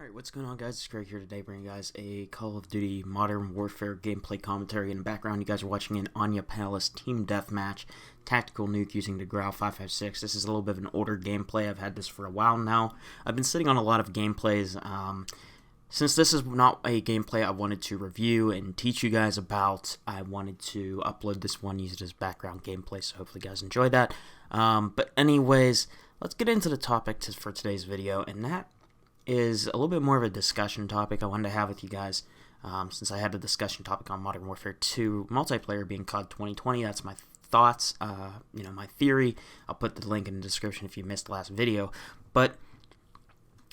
Alright, what's going on, guys? It's Greg here today, bringing you guys a Call of Duty Modern Warfare gameplay commentary. In the background, you guys are watching an Anya Palace Team Deathmatch Tactical Nuke using the Grau 556. This is a little bit of an older gameplay. I've had this for a while now. I've been sitting on a lot of gameplays. Since this is not a gameplay I wanted to review and teach you guys about, I wanted to upload this one, use it as background gameplay, so hopefully you guys enjoy that. But anyways, let's get into the topic for today's video, and that is a little bit more of a discussion topic I wanted to have with you guys, since I had a discussion topic on Modern Warfare 2 multiplayer being COD 2020. That's my thoughts, my theory. I'll put the link in the description if you missed the last video. But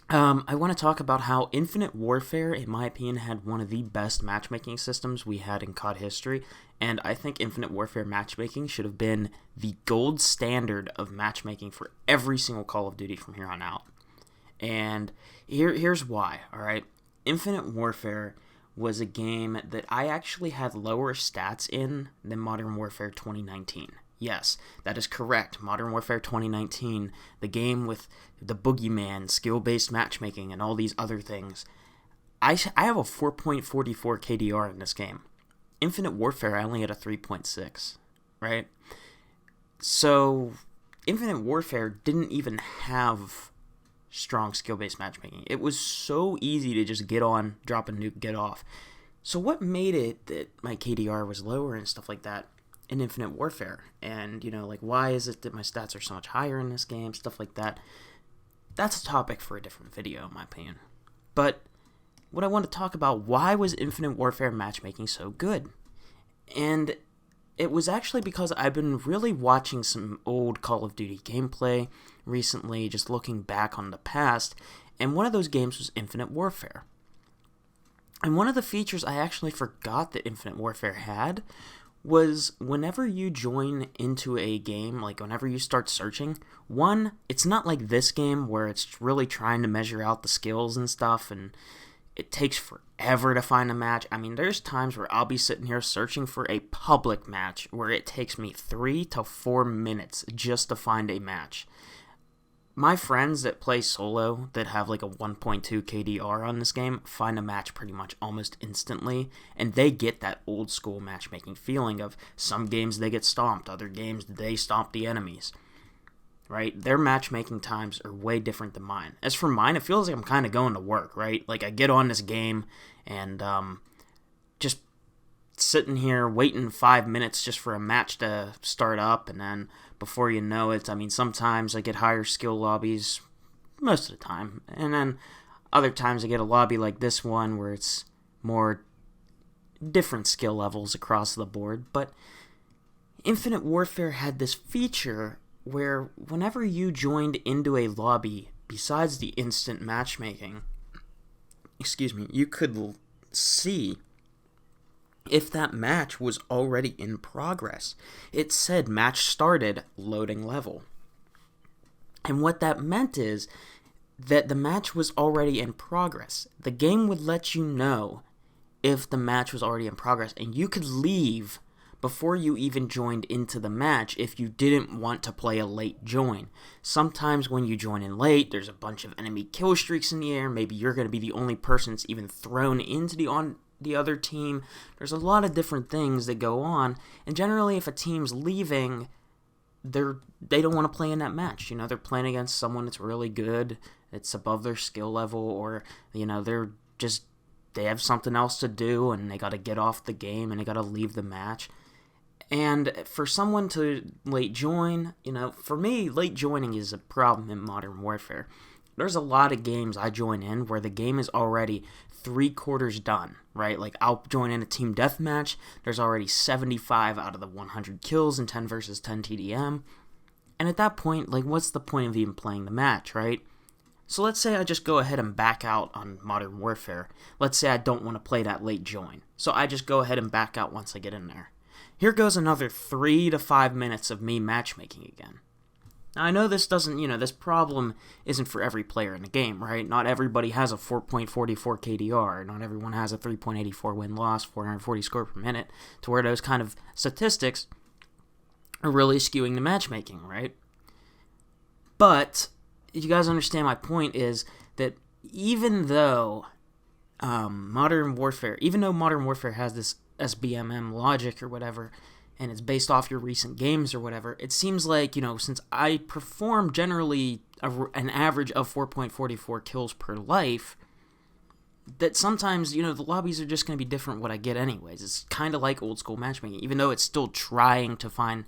I want to talk about how Infinite Warfare, in my opinion, had one of the best matchmaking systems we had in COD history, and I think Infinite Warfare matchmaking should have been the gold standard of matchmaking for every single Call of Duty from here on out. And here's why, alright? Infinite Warfare was a game that I actually had lower stats in than Modern Warfare 2019. Yes, that is correct. Modern Warfare 2019, the game with the boogeyman, skill-based matchmaking, and all these other things. I have a 4.44 KDR in this game. Infinite Warfare, I only had a 3.6, right? So, Infinite Warfare didn't even have strong skill-based matchmaking. It was so easy to just get on, drop a nuke, get off. So what made it that my KDR was lower and stuff like that in Infinite Warfare? And, why is it that my stats are so much higher in this game, stuff like that? That's a topic for a different video, in my opinion. But what I want to talk about, why was Infinite Warfare matchmaking so good? And it was actually because I've been really watching some old Call of Duty gameplay recently, just looking back on the past, and one of those games was Infinite Warfare. And one of the features I actually forgot that Infinite Warfare had was whenever you join into a game, like whenever you start searching, one, it's not like this game where it's really trying to measure out the skills and stuff, and it takes forever to find a match. I mean, there's times where I'll be sitting here searching for a public match where it takes me 3 to 4 minutes just to find a match. My friends that play solo that have like a 1.2 KDR on this game find a match pretty much almost instantly, and they get that old school matchmaking feeling of some games they get stomped, other games they stomp the enemies. Right? Their matchmaking times are way different than mine. As for mine, it feels like I'm kind of going to work, right? Like I get on this game and just sitting here waiting 5 minutes just for a match to start up, and then before you know it, I mean, sometimes I get higher skill lobbies, most of the time, and then other times I get a lobby like this one where it's more different skill levels across the board. But Infinite Warfare had this feature where whenever you joined into a lobby, besides the instant matchmaking, you could see if that match was already in progress. It said match started, loading level. And what that meant is that the match was already in progress. The game would let you know if the match was already in progress, and you could leave before you even joined into the match if you didn't want to play a late join. Sometimes when you join in late, there's a bunch of enemy kill streaks in the air. Maybe you're going to be the only person that's even thrown into the other team. There's a lot of different things that go on, and generally if a team's leaving, they don't want to play in that match. They're playing against someone that's really good, it's above their skill level, or they have something else to do and they got to get off the game and they got to leave the match. And for someone to late join, for me, late joining is a problem in Modern Warfare. There's a lot of games I join in where the game is already 3/4 done, right? Like, I'll join in a team deathmatch, there's already 75 out of the 100 kills in 10 versus 10 TDM, and at that point, like, what's the point of even playing the match, right? So let's say I just go ahead and back out on Modern Warfare. Let's say I don't want to play that late join, so I just go ahead and back out once I get in there. Here goes another 3 to 5 minutes of me matchmaking again. Now, I know this problem isn't for every player in the game, right? Not everybody has a 4.44 KDR. Not everyone has a 3.84 win-loss, 440 score per minute, to where those kind of statistics are really skewing the matchmaking, right? But you guys understand my point is that even though Modern Warfare has this SBMM logic or whatever, and it's based off your recent games or whatever, it seems like, since I perform generally an average of 4.44 kills per life, that sometimes, the lobbies are just going to be different what I get anyways. It's kind of like old school matchmaking, even though it's still trying to find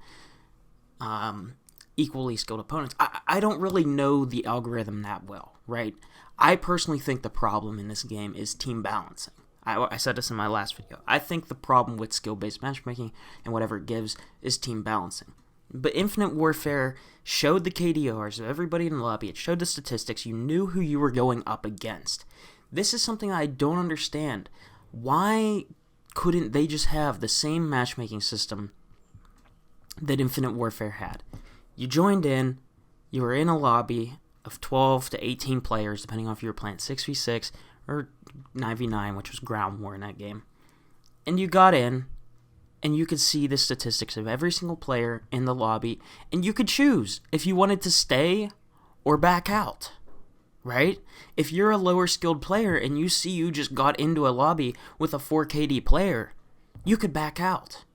equally skilled opponents. I don't really know the algorithm that well, right? I personally think the problem in this game is team balancing. I said this in my last video. I think the problem with skill-based matchmaking and whatever it gives is team balancing. But Infinite Warfare showed the KDRs of everybody in the lobby. It showed the statistics. You knew who you were going up against. This is something I don't understand. Why couldn't they just have the same matchmaking system that Infinite Warfare had? You joined in, you were in a lobby of 12 to 18 players, depending on if you were playing 6v6 or 9v9, which was ground war in that game. And you got in, and you could see the statistics of every single player in the lobby, and you could choose if you wanted to stay or back out, right? If you're a lower skilled player and you see you just got into a lobby with a 4KD player, you could back out.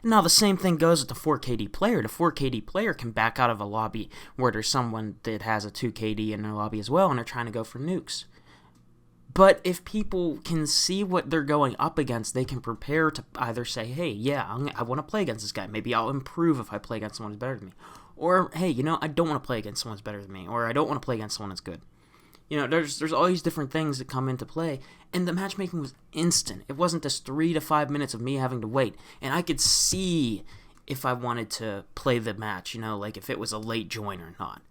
Now, the same thing goes with the 4KD player. The 4KD player can back out of a lobby where there's someone that has a 2KD in their lobby as well, and they're trying to go for nukes. But if people can see what they're going up against, they can prepare to either say, hey, yeah, I want to play against this guy. Maybe I'll improve if I play against someone who's better than me. Or, hey, I don't want to play against someone who's better than me. Or I don't want to play against someone that's good. There's all these different things that come into play. And the matchmaking was instant. It wasn't just 3 to 5 minutes of me having to wait. And I could see if I wanted to play the match, like if it was a late join or not.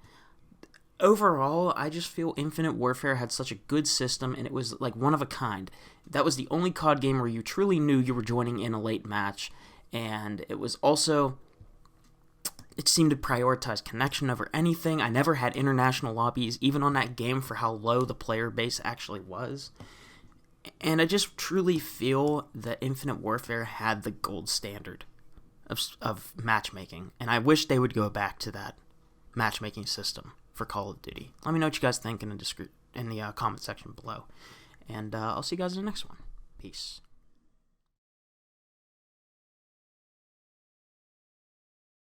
Overall, I just feel Infinite Warfare had such a good system, and it was like one of a kind. That was the only COD game where you truly knew you were joining in a late match, and it was also, it seemed to prioritize connection over anything. I never had international lobbies, even on that game, for how low the player base actually was. And I just truly feel that Infinite Warfare had the gold standard of matchmaking, and I wish they would go back to that matchmaking system for Call of Duty. Let me know what you guys think in the comment section below. And I'll see you guys in the next one. Peace.